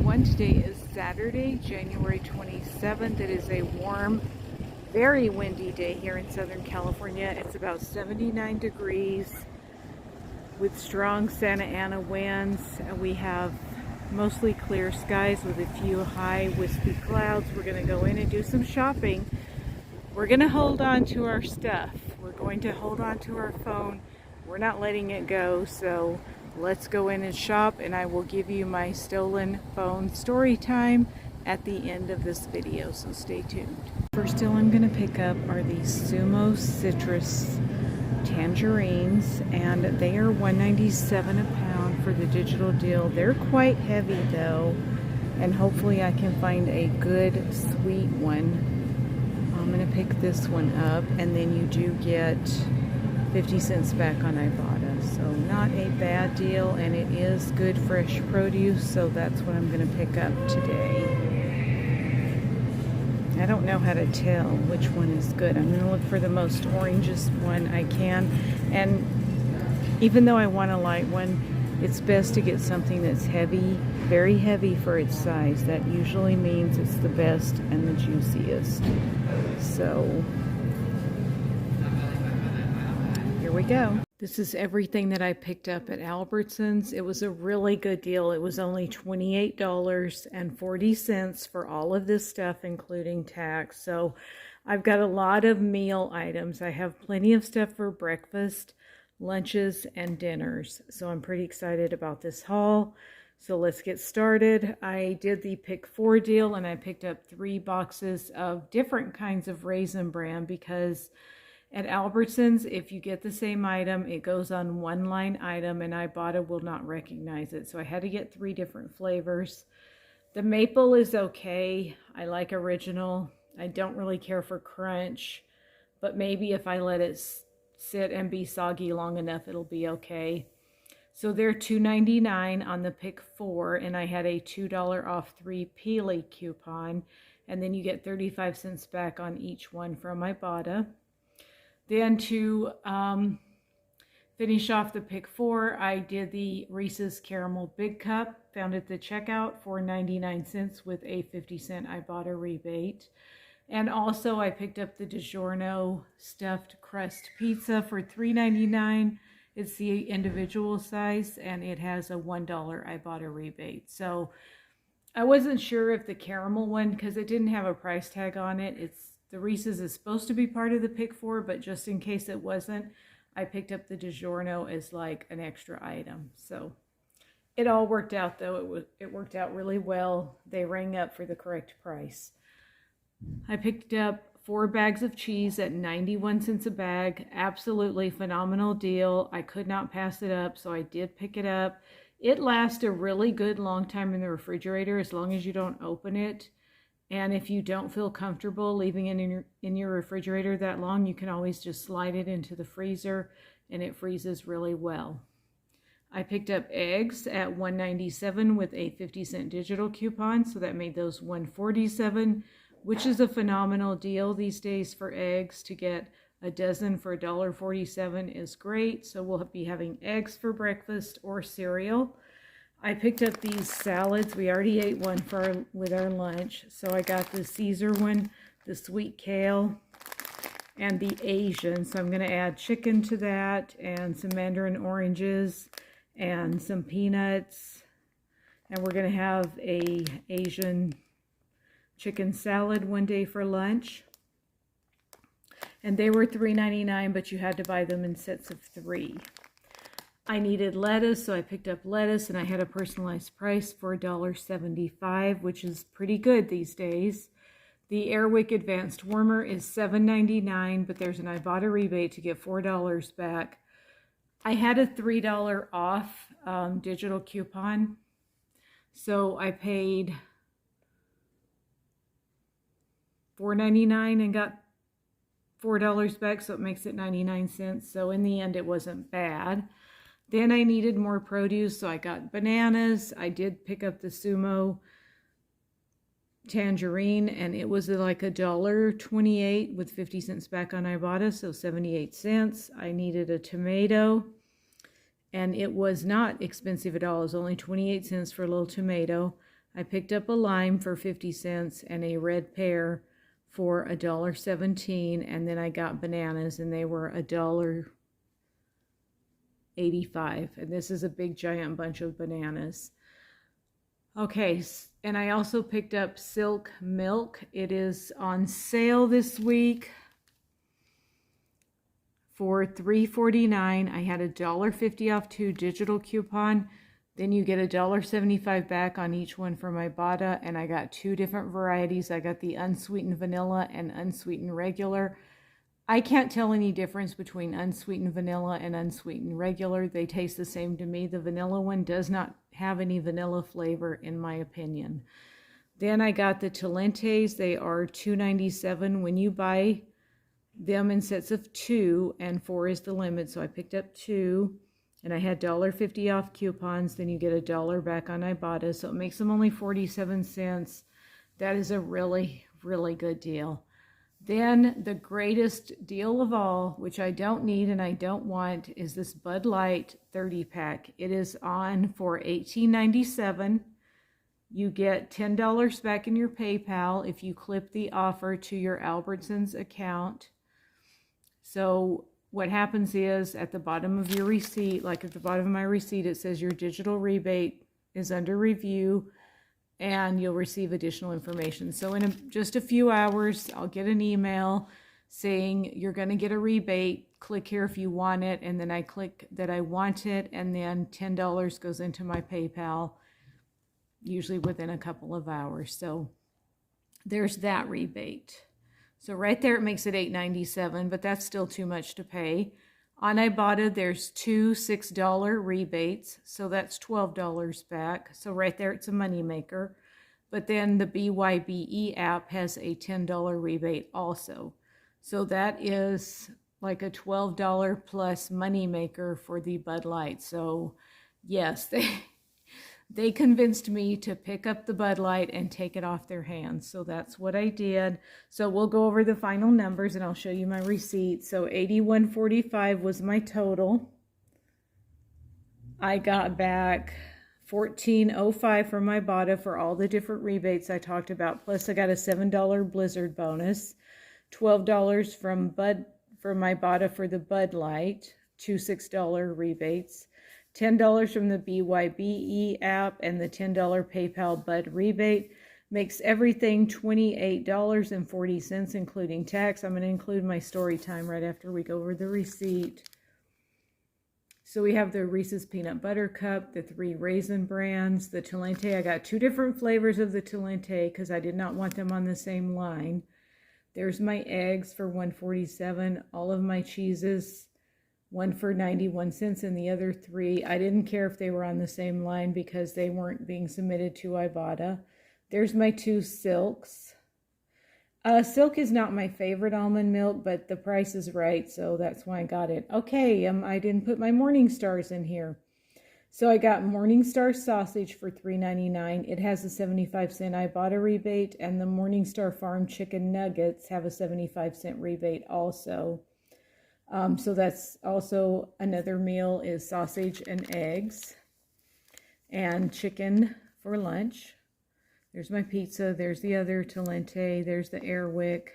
everyone. Today is Saturday, January 27th. It is a warm, very windy day here in Southern California. It's about 79 degrees with strong Santa Ana winds. And we have mostly clear skies with a few high wispy clouds. We're going to go in and do some shopping. We're going to hold on to our stuff. We're going to hold on to our phone. We're not letting it go, so let's go in and shop, and I will give you my stolen phone story time at the end of this video, so stay tuned. First deal I'm going to pick up are these Sumo Citrus tangerines, and they are $1.97 a pound for the digital deal. They're quite heavy though, and hopefully I can find a good sweet one. I'm going to pick this one up, and then you do get 50 cents back on Ibotta, so not a bad deal, and it is good fresh produce, so that's what I'm going to pick up today. I don't know how to tell which one is good. I'm going to look for the most orangest one I can, and even though I want a light one, it's best to get something that's heavy, very heavy for its size. That usually means it's the best and the juiciest. So here we go. This is everything that I picked up at Albertsons. It was a really good deal. It was only $28.40 for all of this stuff, including tax. So I've got a lot of meal items. I have plenty of stuff for breakfast, lunches, and dinners. So I'm pretty excited about this haul. So let's get started. I did the pick 4 deal, and I picked up 3 boxes of different kinds of Raisin Bran, because at Albertsons, if you get the same item, it goes on one line item, and Ibotta will not recognize it. So I had to get 3 different flavors. The maple is okay. I like original. I don't really care for crunch, but maybe if I let it sit and be soggy long enough, it'll be okay. So they're $2.99 on the pick 4, and I had a $2 off 3 Peely coupon, and then you get 35 cents back on each one from Ibotta. Then to finish off the pick 4, I did the Reese's Caramel Big Cup, found at the checkout for 99 cents with a 50-cent Ibotta rebate. And also I picked up the DiGiorno stuffed crust pizza for $3.99. It's the individual size, and it has a $1 Ibotta rebate. So I wasn't sure if the caramel one, because it didn't have a price tag on it. The Reese's is supposed to be part of the pick 4, but just in case it wasn't, I picked up the DiGiorno as like an extra item. So it all worked out though. It worked out really well. They rang up for the correct price. I picked up 4 bags of cheese at 91 cents a bag. Absolutely phenomenal deal. I could not pass it up, so I did pick it up. It lasts a really good long time in the refrigerator as long as you don't open it. And if you don't feel comfortable leaving it in your refrigerator that long, you can always just slide it into the freezer, and it freezes really well. I picked up eggs at $1.97 with a 50-cent digital coupon, so that made those $1.47, which is a phenomenal deal these days for eggs. To get a dozen for $1.47 is great, so we'll be having eggs for breakfast or cereal. I picked up these salads. We already ate one with our lunch. So I got the Caesar one, the sweet kale, and the Asian. So I'm going to add chicken to that, and some mandarin oranges, and some peanuts. And we're going to have a Asian chicken salad one day for lunch. And they were $3.99, but you had to buy them in sets of 3. I needed lettuce, so I picked up lettuce, and I had a personalized price for $1.75, which is pretty good these days. The Airwick Advanced Warmer is $7.99, but there's an Ibotta rebate to get $4 back. I had a $3 off digital coupon, so I paid $4.99 and got $4 back, so it makes it 99 cents. So in the end, it wasn't bad. Then I needed more produce, so I got bananas. I did pick up the Sumo tangerine, and it was like $1.28 with 50 cents back on Ibotta, so 78 cents. I needed a tomato, and it was not expensive at all. It was only 28 cents for a little tomato. I picked up a lime for 50 cents and a red pear for $1.17, and then I got bananas and they were $1.85, and this is a big giant bunch of bananas. Okay, and I also picked up silk milk. It is on sale this week for $3.49. I had $1.50 off 2 digital coupon. Then you get $1.75 back on each one from Ibotta, and I got 2 different varieties. I got the unsweetened vanilla and unsweetened regular. I can't tell any difference between unsweetened vanilla and unsweetened regular. They taste the same to me. The vanilla one does not have any vanilla flavor in my opinion. Then I got the Talentes. They are $2.97 when you buy them in sets of 2, and 4 is the limit. So I picked up 2, and I had $1.50 off coupons. Then you get $1 back on Ibotta, so it makes them only 47 cents. That is a really, really good deal. Then the greatest deal of all, which I don't need and I don't want, is this Bud Light 30-pack. It is on for $18.97. You get $10 back in your PayPal if you clip the offer to your Albertsons account. So what happens is at the bottom of your receipt, like at the bottom of my receipt, it says your digital rebate is under review, and you'll receive additional information. So in just a few hours, I'll get an email saying you're going to get a rebate. Click here if you want it, and then I click that I want it, and then $10 goes into my PayPal, usually within a couple of hours. So there's that rebate. So right there it makes it $8.97, but that's still too much to pay. On Ibotta, there's 2 $6 rebates, so that's $12 back. So right there, it's a moneymaker. But then the BYBE app has a $10 rebate also. So that is like a $12 plus moneymaker for the Bud Light. So yes, they convinced me to pick up the Bud Light and take it off their hands. So that's what I did. So we'll go over the final numbers and I'll show you my receipt. So $81.45 was my total. I got back $14.05 from Ibotta for all the different rebates I talked about. Plus I got a $7 Blizzard bonus, $12 from Ibotta for the Bud Light, 2 $6 rebates, $10 from the BYBE app, and the $10 PayPal Bud rebate. Makes everything $28.40, including tax. I'm going to include my story time right after we go over the receipt. So we have the Reese's Peanut Butter Cup, the 3 Raisin Brands, the Talente. I got 2 different flavors of the Talente because I did not want them on the same line. There's my eggs for $1.47. All of my cheeses, 1 for 91 cents, and the other 3, I didn't care if they were on the same line because they weren't being submitted to Ibotta. There's my 2 silks. Silk is not my favorite almond milk, but the price is right, so that's why I got it. Okay, I didn't put my Morning Stars in here. So I got Morning Star sausage for $3.99. It has a 75-cent Ibotta rebate, and the Morning Star Farm chicken nuggets have a 75-cent rebate also. So that's also another meal is sausage and eggs and chicken for lunch. There's my pizza. There's the other Talente. There's the Airwick.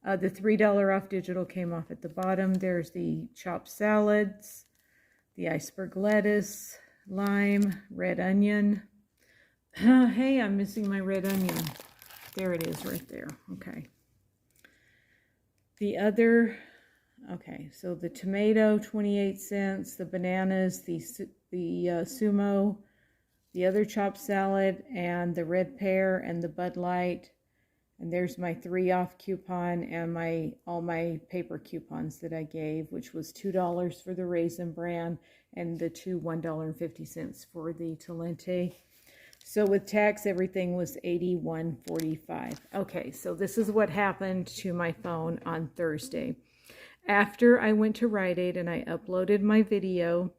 The $3 off digital came off at the bottom. There's the chopped salads, the iceberg lettuce, lime, red onion. Hey, I'm missing my red onion. There it is right there. Okay. The other... Okay, so the tomato, 28 cents, the bananas, the sumo, the other chopped salad, and the red pear, and the Bud Light. And there's my 3 off coupon and all my paper coupons that I gave, which was $2 for the Raisin Bran and the 2 $1.50 for the Talente. So with tax, everything was $81.45. Okay, so this is what happened to my phone on Thursday. After I went to Rite Aid and I uploaded my video,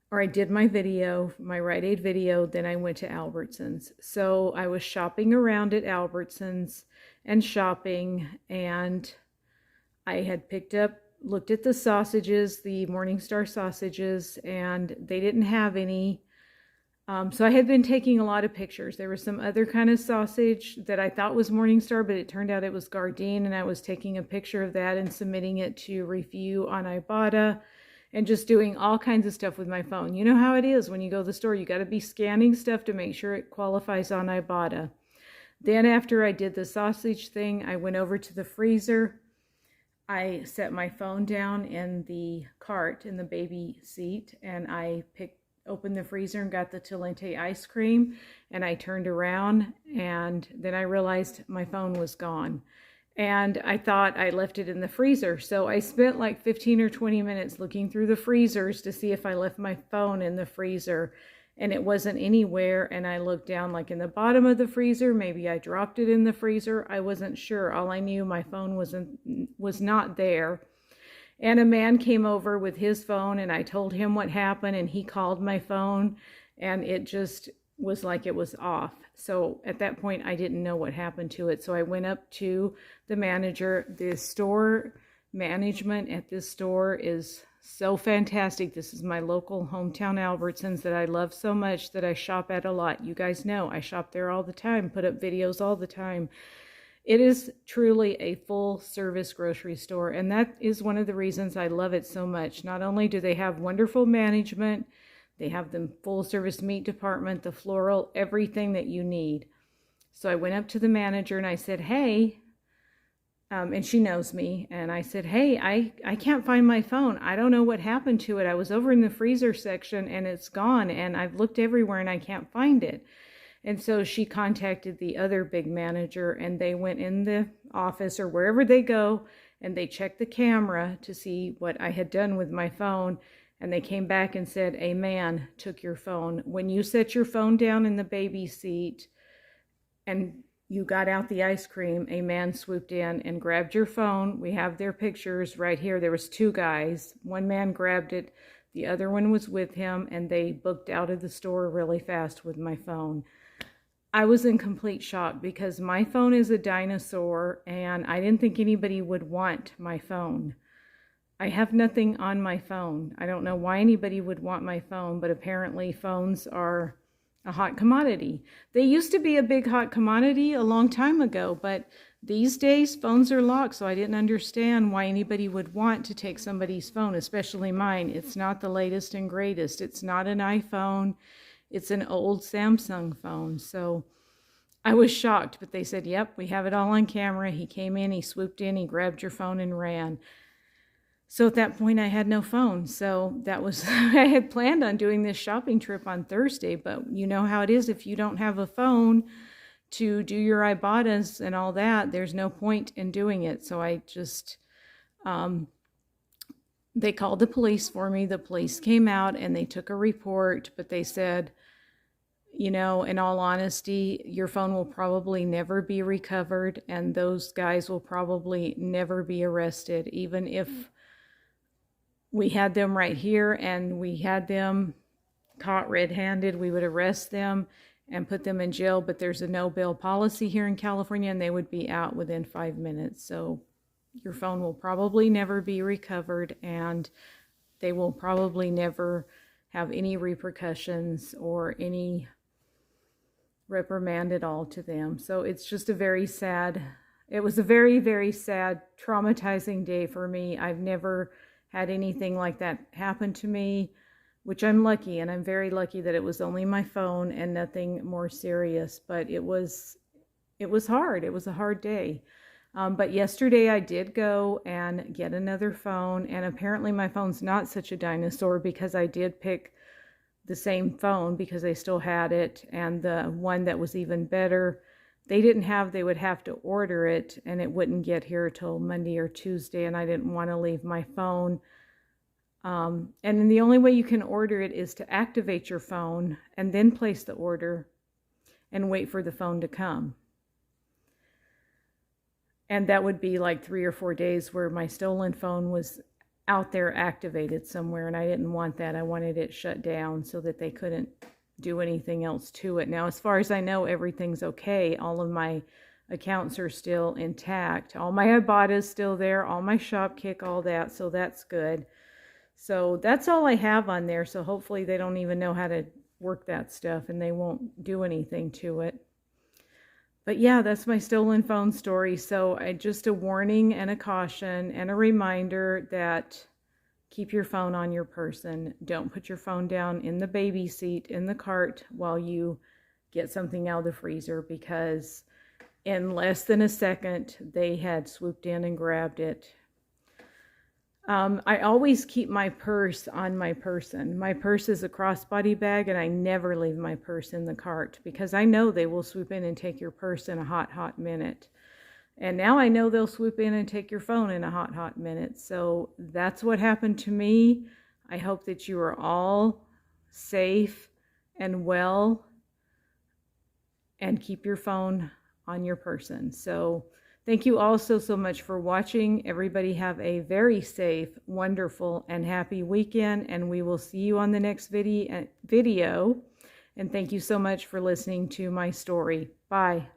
or I did my video, my Rite Aid video, then I went to Albertsons. So I was shopping around at Albertsons and shopping, and I had looked at the sausages, the Morningstar sausages, and they didn't have any So I had been taking a lot of pictures. There was some other kind of sausage that I thought was Morningstar, but it turned out it was Gardein, and I was taking a picture of that and submitting it to review on Ibotta and just doing all kinds of stuff with my phone. You know how it is when you go to the store. You got to be scanning stuff to make sure it qualifies on Ibotta. Then after I did the sausage thing, I went over to the freezer. I set my phone down in the cart in the baby seat, and I opened the freezer and got the Talente ice cream, and I turned around, and then I realized my phone was gone. And I thought I left it in the freezer. So I spent like 15 or 20 minutes looking through the freezers to see if I left my phone in the freezer, and it wasn't anywhere. And I looked down like in the bottom of the freezer. Maybe I dropped it in the freezer. I wasn't sure. All I knew, my phone was not there. And a man came over with his phone, and I told him what happened, and he called my phone, and it just was like it was off. So at that point, I didn't know what happened to it. So I went up to the manager. The store management at this store is so fantastic. This is my local hometown Albertsons that I love so much, that I shop at a lot. You guys know I shop there all the time, put up videos all the time. It is truly a full service grocery store, and that is one of the reasons I love it so much. Not only do they have wonderful management, they have the full service meat department, the floral, everything that you need. So I went up to the manager and I said, hey, and she knows me, and I said, hey, I can't find my phone. I don't know what happened to it. I was over in the freezer section and it's gone, and I've looked everywhere and I can't find it. And so she contacted the other big manager, and they went in the office or wherever they go, and they checked the camera to see what I had done with my phone. And they came back and said, a man took your phone. When you set your phone down in the baby seat and you got out the ice cream, a man swooped in and grabbed your phone. We have their pictures right here. There was two guys. One man grabbed it. The other one was with him, and they booked out of the store really fast with my phone. I was in complete shock because my phone is a dinosaur, and I didn't think anybody would want my phone. I have nothing on my phone. I don't know why anybody would want my phone, but apparently phones are a hot commodity. They used to be a big hot commodity a long time ago, but these days phones are locked, so I didn't understand why anybody would want to take somebody's phone, especially mine. It's not the latest and greatest. It's not an iPhone. It's an old Samsung phone. So I was shocked, but they said, yep, we have it all on camera. He came in, he swooped in, he grabbed your phone and ran. So at that point, I had no phone. So that was, I had planned on doing this shopping trip on Thursday, but you know how it is. If you don't have a phone to do your Ibottas and all that, there's no point in doing it. So I just, they called the police for me. The police came out and they took a report, but they said, you know, in all honesty, your phone will probably never be recovered, and those guys will probably never be arrested. Even if we had them right here and we had them caught red-handed, we would arrest them and put them in jail, but there's a no bail policy here in California, and they would be out within 5 minutes. So your phone will probably never be recovered, and they will probably never have any repercussions or any reprimand at all to them. So it's just a very sad, it was a very, very sad, traumatizing day for me. I've never had anything like that happen to me, which I'm lucky, and I'm very lucky that it was only my phone and nothing more serious. But it was hard. It was a hard day. But yesterday I did go and get another phone, and apparently my phone's not such a dinosaur because I did pick the same phone because they still had it, and the one that was even better, they would have to order it, and it wouldn't get here till Monday or Tuesday, and I didn't want to leave my phone. And then the only way you can order it is to activate your phone and then place the order and wait for the phone to come. And that would be like 3 or 4 days where my stolen phone was out there activated somewhere, and I didn't want that. I wanted it shut down so that they couldn't do anything else to it. Now, as far as I know, everything's okay. All of my accounts are still intact. All my Ibotta is still there, all my Shopkick, all that, so that's good. So that's all I have on there, so hopefully they don't even know how to work that stuff and they won't do anything to it. But yeah, that's my stolen phone story. So just a warning and a caution and a reminder that keep your phone on your person. Don't put your phone down in the baby seat in the cart while you get something out of the freezer, because in less than a second they had swooped in and grabbed it. I always keep my purse on my person. My purse is a crossbody bag, and I never leave my purse in the cart because I know they will swoop in and take your purse in a hot minute. And now I know they'll swoop in and take your phone in a hot minute. So that's what happened to me. I hope that you are all safe and well, and keep your phone on your person. So thank you all so much for watching. Everybody have a very safe, wonderful, and happy weekend, and we will see you on the next video. And thank you so much for listening to my story. Bye.